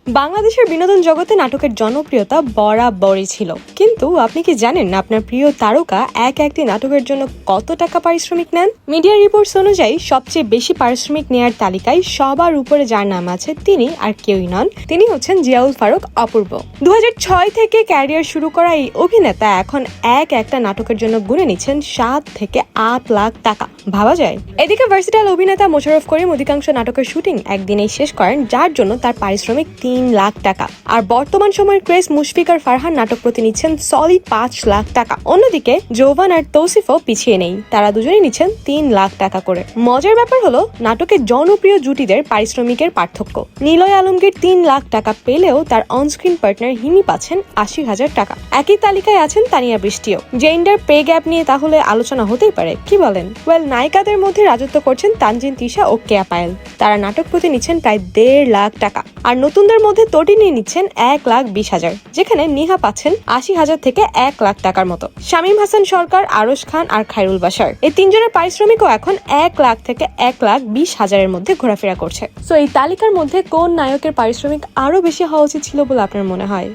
বাংলাদেশের বিনোদন জগতে নাটকের জনপ্রিয়তা বরাবরই ছিল, কিন্তু আপনি কি জানেন আপনার প্রিয় তারকা একটি নাটকের জন্য কত টাকা পারিশ্রমিক নেন? মিডিয়া রিপোর্টস অনুযায়ী সবচেয়ে বেশি পারিশ্রমিক নেয়ার তালিকায় সবার উপরে যার নাম আছে তিনি আর কেউই নন, তিনি হচ্ছেন জিয়াউল ফারুক অপূর্ব। 2006 থেকে ক্যারিয়ার শুরু করা এই অভিনেতা এখন একটা নাটকের জন্য গুনে নিচ্ছেন 7 থেকে 8 লাখ টাকা। ভাবা যায়। এদিকে ভার্সেটাইল অভিনেতা মোশাররফ করিম অধিকাংশ নাটকের শুটিং একদিনেই শেষ করেন, যার জন্য তার পারিশ্রমিক 3 লাখ টাকা। আর বর্তমান সময়ের ক্রেজ মুশফিক আর ফারহান নাটক প্রতি নিচ্ছেন সলিড 5 লাখ টাকা। অন্যদিকে জোভান আর তৌসিফও পিছিয়ে নেই, তারা দুজনেই নিচ্ছেন 3 লাখ টাকা করে। মজার ব্যাপার হলো নাটকের জনপ্রিয় জুটিদের পারিশ্রমিকের পার্থক্য। নিলয় আলমগীর 3 লাখ টাকা পেলেও তার অনস্ক্রিন পার্টনার হিমি পাচ্ছেন 80,000 টাকা। একই তালিকায় আছেন তানিয়া বৃষ্টিও। জেন্ডার পে গ্যাপ নিয়ে তাহলে আলোচনা হতেই পারে, কি বলেন? নায়িকাদের মধ্যে রাজত্ব করছেন তানজিন তিশা ও কেয়া পায়েল, তারা নাটক প্রতি নিচ্ছেন প্রায় 1.5 লাখ টাকা। আর নতুনদের মধ্যে তটিনী নিচ্ছেন 1,20,000, যেখানে নিহা পাচ্ছেন 80,000 থেকে 1 লাখ টাকার মতো। শামীম হাসান সরকার, আরশ খান আর খায়রুল বাশার, এই তিনজনের পারিশ্রমিকও এখন 1 লাখ থেকে 1,20,000-এর মধ্যে ঘোরাফেরা করছে। সো এই তালিকার মধ্যে কোন নায়কের পারিশ্রমিক আরো বেশি হওয়া উচিত ছিল বলে আপনার মনে হয়?